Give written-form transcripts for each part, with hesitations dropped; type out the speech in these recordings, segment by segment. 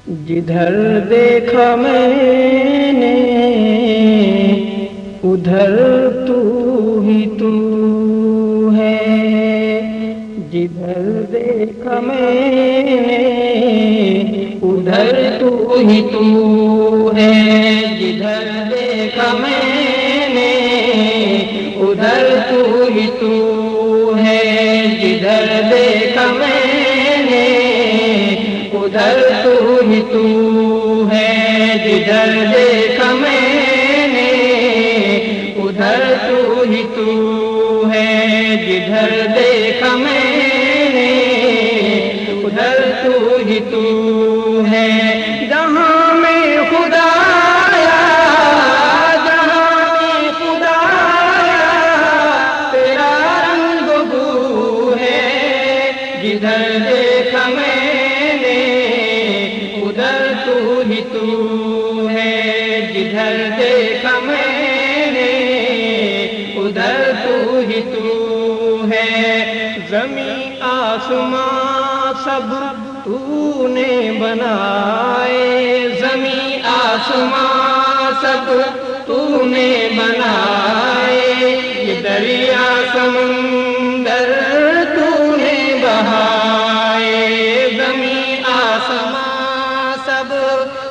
جدھر دیکھا میں نے ادھر تو ہی تو ہے، جدھر دیکھا میں نے ادھر تو ہی تو ہے، جدھر دیکھا میں نے ادھر تو ہی تو ہے، جدھر دیکھا میں نے ادھر تو ہی تو ہے، جدھر دیکھا میں نے ادھر تو ہی تو ہے، جدھر دیکھا میں نے ادھر تو ہی تو ہے، جہاں میں خدا آیا، جہاں میں خدا آیا تیرا رنگ بو ہے، جدھر دیکھا میں نے ادھر تو ہی تو ہے، جدھر دیکھا میں نے ادھر تو ہی تو ہے، زمین آسمان سب تو نے بنائے، زمین آسمان سب تو نے بنائے، یہ دریا سمندر تو نے بہائے، زمین آسمان سب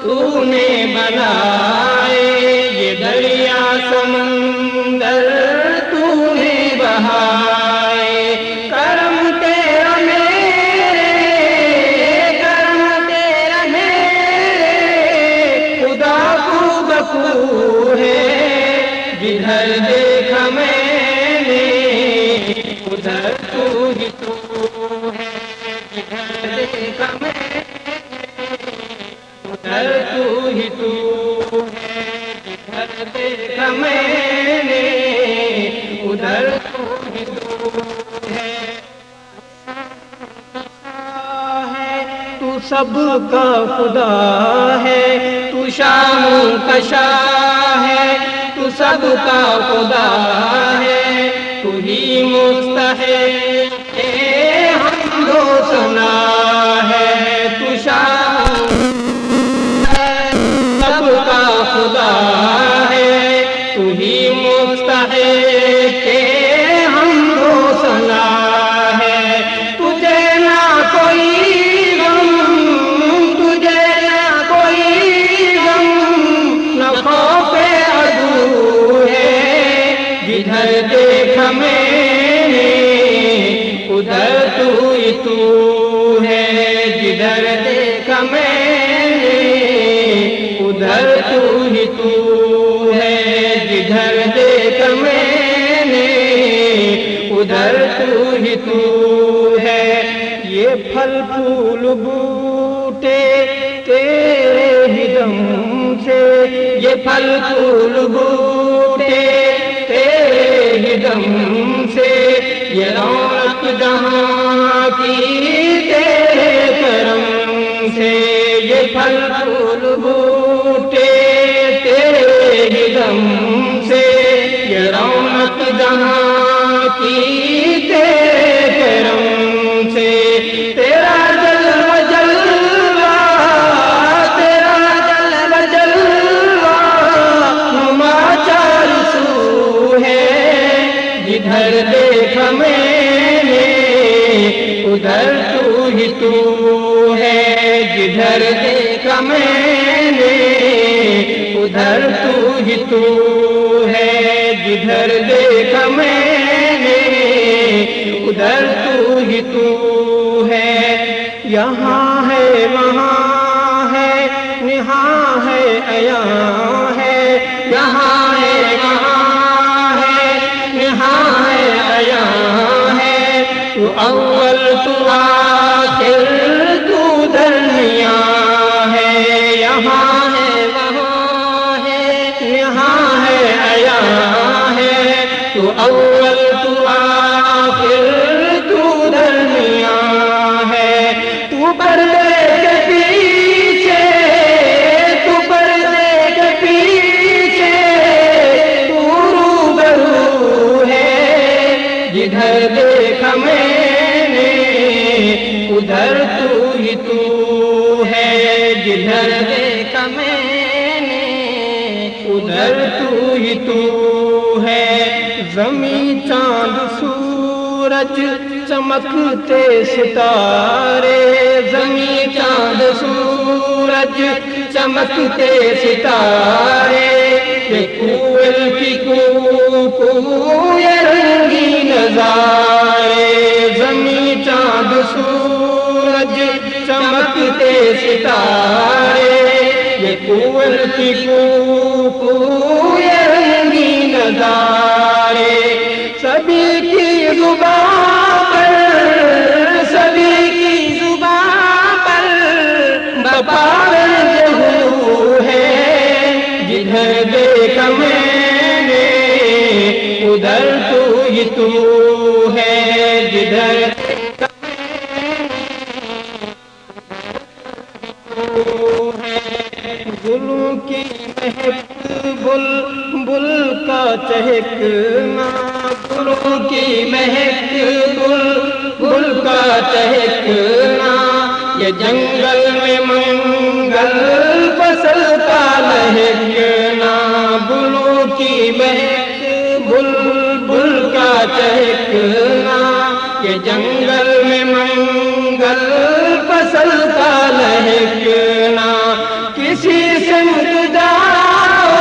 تو نے بنائے، یہ دریا سمندر تو نے بہائے، کرم تیرا میرے، کرم تیرا میرے خدا کو بخو ہے، جدھر دیکھا میں نے ادھر تو ہی تو ہے، جدھر دیکھا میں ادھر تو ہی تو ہے، جدھر دیکھا میں نے ادھر تو ہی تو ہے، تو سب کا خدا ہے، تو شام کا شاہ ہے، تو سب کا خدا ہے، تو ہی مستحق حمد و ثنا ہے، تو شام سب کا خدا ہے، تو ہی مستحق حمد و ثنا ہے، تجھے نہ کوئی غم، تجھے نہ کوئی غم، نہ خوف عدو ہے، جدھر دیکھا میں نے ادھر تو ہی تو ہے، جدھر دیکھا میں نے ادھر تو ہی تو ہے، جدھر دیکھا میں نے ادھر تو ہی تو ہے، یہ پھل پھول بوٹے تیرے ہی دم سے، یہ پھل پھول بوٹے تیرے ہی دم سے، یہ رونق جہاں کی تیرے کرم سے، یہ پھل پھول بوٹے تیرے ہی دم سے، یہ رونق جہاں کی تیرے کرم سے، تیرا جلوہ جلوہ، تیرا جلوہ جلوہ نما چار سو ہے، جدھر دیکھا میں نے ادھر تو ہی تو ہے، جدھر دیکھا میں نے ادھر تو ہی تو ہے، جدھر دیکھا میں نے ادھر تو ہی تو ہے، یہاں ہے وہاں ہے یہاں ہے عیاں ہے، یہاں ہے وہاں ہے یہاں ہے عیاں ہے، تو اول تو آخر تو درمیاں ہے، یہاں ہے وہاں ہے یہاں ہے عیاں ہے، تو اول تو آخر تو درمیاں ہے، تو پردے کے پیچھے، تو پردے کے پیچھے تو روبرو ہے، جدھر دیکھا میں نے جدھر دیکھا میں نے ادھر تو ہی تو ہے، زمین چاند سورج چمکتے ستارے، زمین چاند سورج چمکتے ستارے، یہ کوئل کی کوکو یہ رنگی نظارے، زمین چاند سورج چمکتے ستارے، یہ کوئل کی کوکو یہ رنگی نظارے، سبھی کی زبان پر، سبھی کی زبان پر بپارن جہو ہے، جدھر دیکھا میں نے ادھر تو ہی تو ہے، جدھر دیکھا گلوں کی مہک بلبل کا چہکنا، گلوں کی مہک بلبل کا چہکنا، یہ جنگل میں منگل فصل کا لہکنا، گلوں کی مہک بلبل کا چہکنا، یہ جنگل میں منگل فصل کا لہکنا، کسی سمت جاؤ،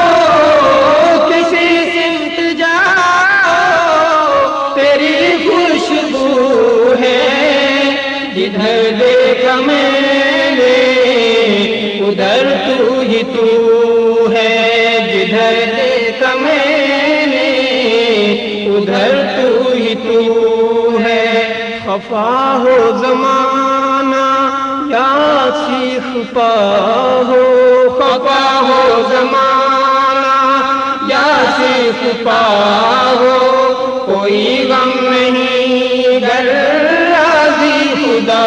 کسی سمت جاؤ تیری خوشبو ہے، جدھر دیکھا میں نے ادھر تو ہی تو ہے، جدھر دیکھا میں نے ادھر تو ہی تو ہے، خفا ہو زمانہ یا سیخ پا ہو، خفا ہو زمانہ یا سیخ پا ہو، کوئی غم نہیں گر راضی خدا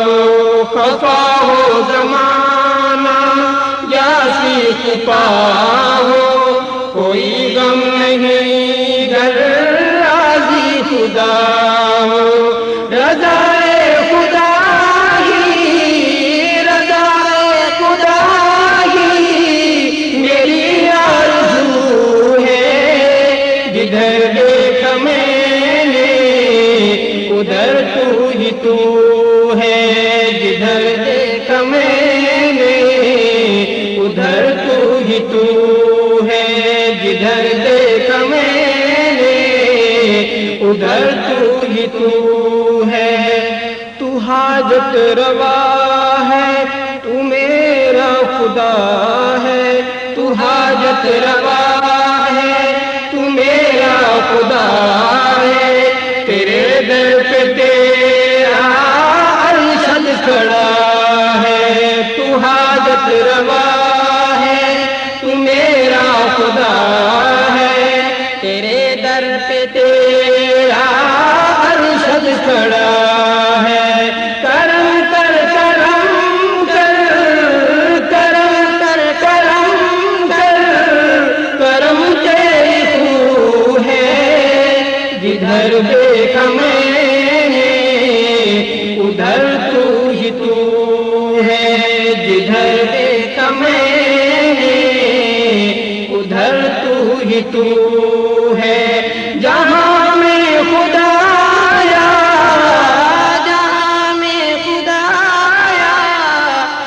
ہو، خفا ہو زمانہ یا سیخ پا ہو، کوئی غم نہیں گر راضی خدا ہو، رضائے خدا ہی، رضائے خدا ہی میری آرزو ہے، جدھر دیکھا میں نے ادھر تو ہی تو ہے، جدھر دیکھا میں نے ادھر تو ہی تو ہے، جدھر دیکھا میں نے ادھر تو ہی تو ہے، تو حاجت روا ہے، تو میرا خدا ہے، تو حاجت روا ہے، تو میرا خدا ہے، تیرے در پہ تیرا ارشد کھڑا ہے، تو حاجت روا ہے، تو میرا خدا ہے، تیرے در پہ تیرا ارشد کھڑا ہے، کرم کر کرم کر، کرم کر کرم کر، کرم تیری خو ہے، جدھر دیکھا میں نے ادھر تو ہی تو ہے، جدھر دیکھا میں نے ادھر تو ہی تو ہے، جہاں میں خدایا، جہاں میں خدایا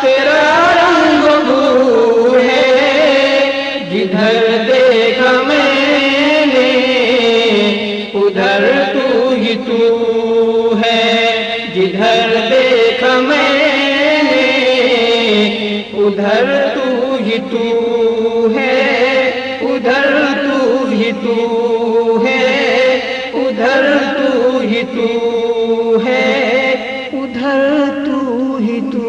تیرا رنگ بو ہے، جدھر دیکھا میں نے ادھر تو ہی تو ہے، جدھر دیکھا میں نے ادھر تو ہی تو ہے، ادھر تو ہی تو ہے، ادھر تو ہی تو ہے، ادھر تو ہی تو